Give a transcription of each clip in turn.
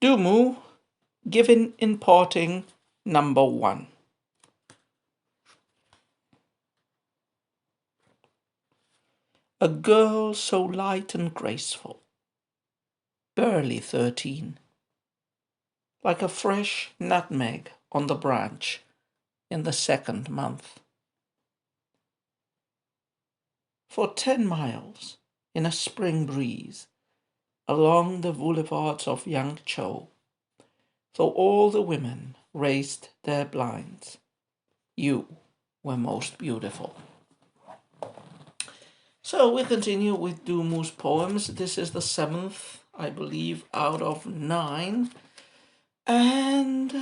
Dumu, given in parting number 1. A girl so light and graceful, barely 13, like a fresh nutmeg on the branch in the 2nd month. For 10 miles, in a spring breeze, along the boulevards of Yangzhou, though all the women raised their blinds, you were most beautiful. So we continue with Dumu's poems. This is the 7th, I believe, out of 9. And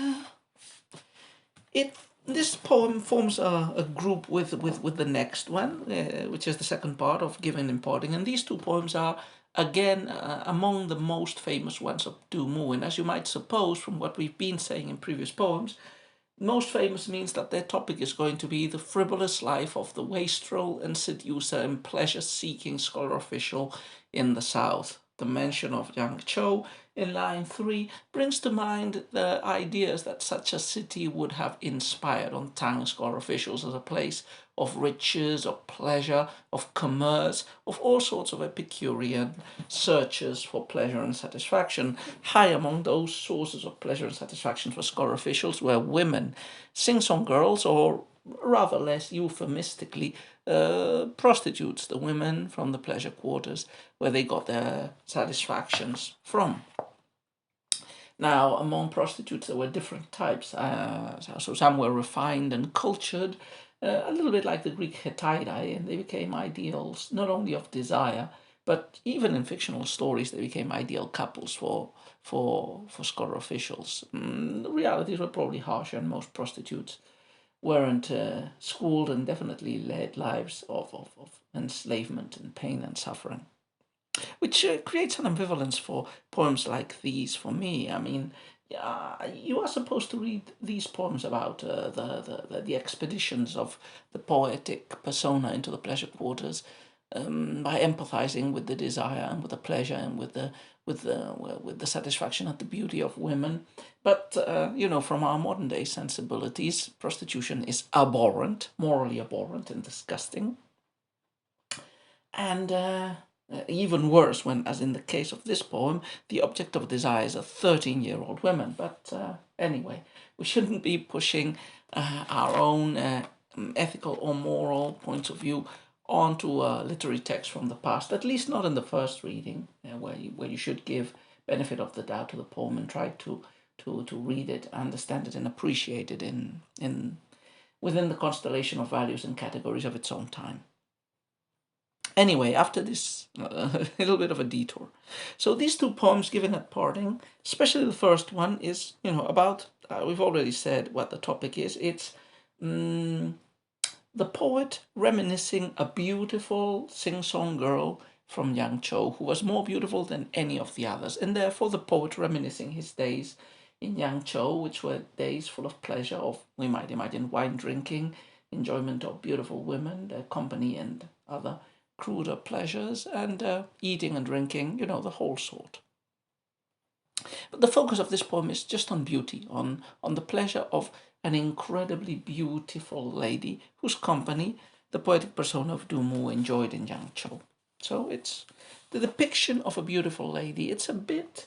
this poem forms a group with the next one, which is the second part of Giving and Parting. And these two poems are, again, among the most famous ones of Dumu. And as you might suppose from what we've been saying in previous poems, most famous means that their topic is going to be the frivolous life of the wastrel and seducer and pleasure-seeking scholar official in the South. The mention of Yangzhou in line 3 brings to mind the ideas that such a city would have inspired on Tang scholar officials as a place of riches, of pleasure, of commerce, of all sorts of Epicurean searches for pleasure and satisfaction. High among those sources of pleasure and satisfaction for scholar officials were women, sing-song girls, or rather less euphemistically, prostitutes, the women from the pleasure quarters where they got their satisfactions from. Now, among prostitutes, there were different types. So some were refined and cultured, a little bit like the Greek Hetairai, and they became ideals not only of desire, but even in fictional stories, they became ideal couples for scholar officials. The realities were probably harsher, and most prostitutes weren't schooled and definitely led lives of enslavement and pain and suffering, which creates an ambivalence for poems like these for me. I mean, you are supposed to read these poems about the expeditions of the poetic persona into the pleasure quarters by empathizing with the desire and with the pleasure and with the satisfaction and the beauty of women. But from our modern day sensibilities, prostitution is abhorrent, morally abhorrent and disgusting. And even worse when, as in the case of this poem, the object of desire is a 13-year-old woman. But anyway, we shouldn't be pushing our own ethical or moral points of view onto a literary text from the past, at least not in the first reading, where you should give benefit of the doubt to the poem and try to read it, understand it, and appreciate it within the constellation of values and categories of its own time. Anyway, after this little bit of a detour. So these two poems given at parting, especially the first one, is, about, we've already said what the topic is. It's the poet reminiscing a beautiful sing-song girl from Yangzhou who was more beautiful than any of the others, and therefore the poet reminiscing his days in Yangzhou, which were days full of pleasure, of, we might imagine, wine drinking, enjoyment of beautiful women, their company and other cruder pleasures, and eating and drinking, the whole sort. But the focus of this poem is just on beauty, on the pleasure of an incredibly beautiful lady whose company the poetic persona of Dumu enjoyed in Yangzhou. So it's the depiction of a beautiful lady. It's a bit,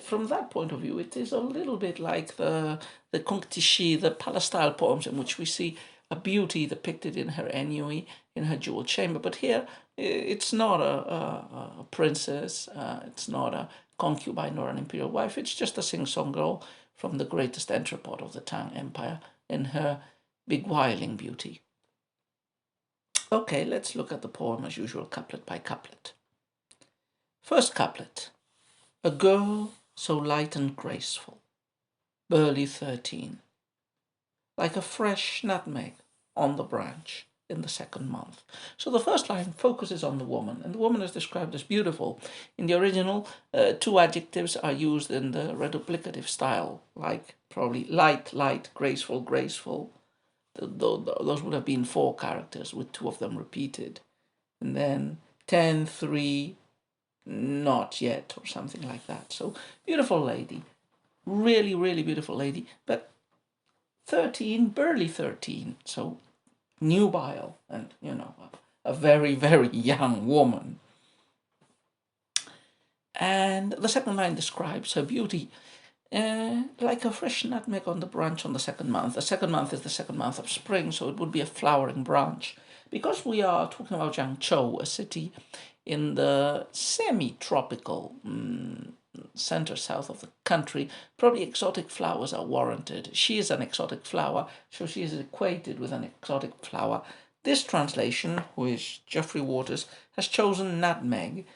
from that point of view, it is a little bit like the Kongtishi, the palace-style poems in which we see a beauty depicted in her ennui, in her jewel chamber. But here, it's not a princess, it's not a concubine or an imperial wife, it's just a sing-song girl from the greatest entrepot of the Tang Empire in her beguiling beauty. Okay, let's look at the poem as usual, couplet by couplet. First couplet. A girl so light and graceful, barely 13, like a fresh nutmeg on the branch in the 2nd month. So the first line focuses on the woman, and the woman is described as beautiful. In the original, 2 adjectives are used in the reduplicative style, like probably light, graceful, graceful. Those would have been 4 characters with 2 of them repeated. And then 10, 3, not yet, or something like that. So beautiful lady, Really, really beautiful lady, but 13, barely 13, so nubile and, a very, very young woman. And the second line describes her beauty like a fresh nutmeg on the branch on the second month. The second month is the second month of spring, so it would be a flowering branch. Because we are talking about Yangzhou, a city in the semi-tropical center south of the country, probably exotic flowers are warranted. She is an exotic flower, so she is equated with an exotic flower. This translation, who is Geoffrey Waters, has chosen nutmeg.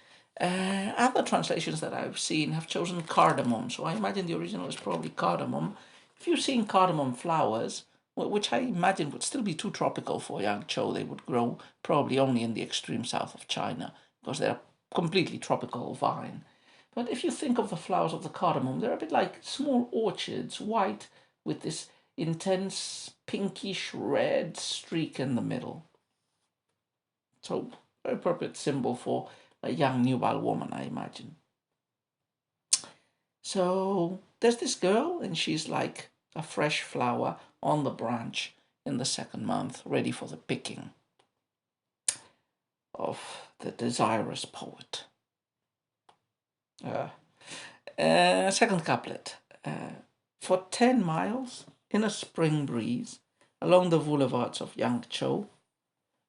Other translations that I've seen have chosen cardamom, so I imagine the original is probably cardamom. If you've seen cardamom flowers, which I imagine would still be too tropical for Yangzhou, they would grow probably only in the extreme south of China, because they're completely tropical vine. But if you think of the flowers of the cardamom, they're a bit like small orchids, white, with this intense pinkish red streak in the middle. So, very appropriate symbol for a young nubile woman, I imagine. So, there's this girl, and she's like a fresh flower on the branch in the second month, ready for the picking of the desirous poet. Second couplet. For 10 miles in a spring breeze along the boulevards of Yangzhou,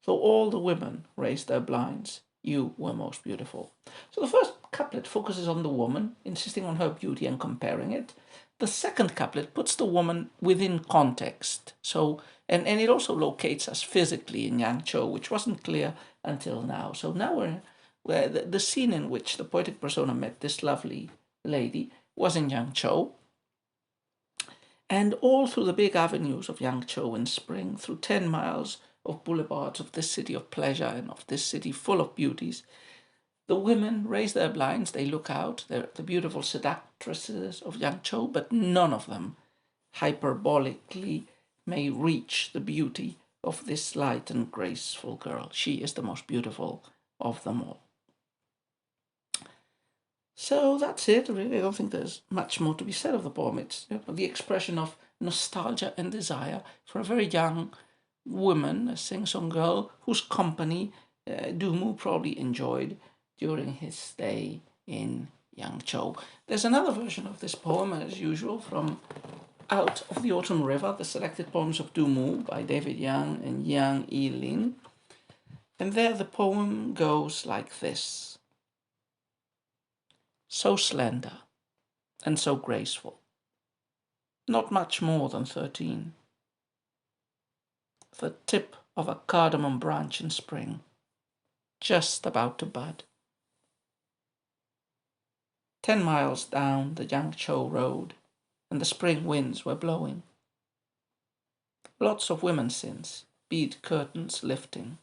though all the women raised their blinds, you were most beautiful. So the first couplet focuses on the woman, insisting on her beauty and comparing it. The second couplet puts the woman within context. So and it also locates us physically in Yangzhou, which wasn't clear until now. So now we're where the scene in which the poetic persona met this lovely lady was in Yangzhou. And all through the big avenues of Yangzhou in spring, through 10 miles of boulevards of this city of pleasure and of this city full of beauties, the women raise their blinds, they look out, they're the beautiful seductresses of Yangzhou, but none of them hyperbolically may reach the beauty of this light and graceful girl. She is the most beautiful of them all. So that's it, really. I don't think there's much more to be said of the poem. It's the expression of nostalgia and desire for a very young woman, a sing-song girl, whose company Dumu probably enjoyed during his stay in Yangzhou. There's another version of this poem, as usual, from Out of the Autumn River, the selected poems of Dumu by David Yang and Yang Yilin. And there the poem goes like this. So slender and so graceful, not much more than 13. The tip of a cardamom branch in spring, just about to bud. 10 miles down the Yangzhou road, and the spring winds were blowing. Lots of women since, bead curtains lifting,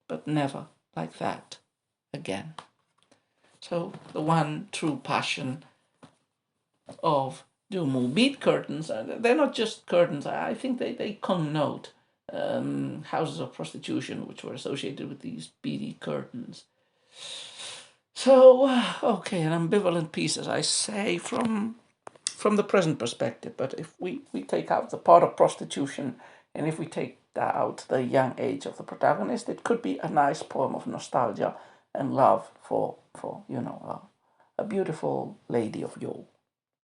but never like that again. So the one true passion of Dumu. Bead curtains, they're not just curtains. I think they connote houses of prostitution which were associated with these beady curtains. So, okay, an ambivalent piece, as I say, from the present perspective. But if we take out the part of prostitution, and if we take out the young age of the protagonist, it could be a nice poem of nostalgia and love for a beautiful lady of Yule.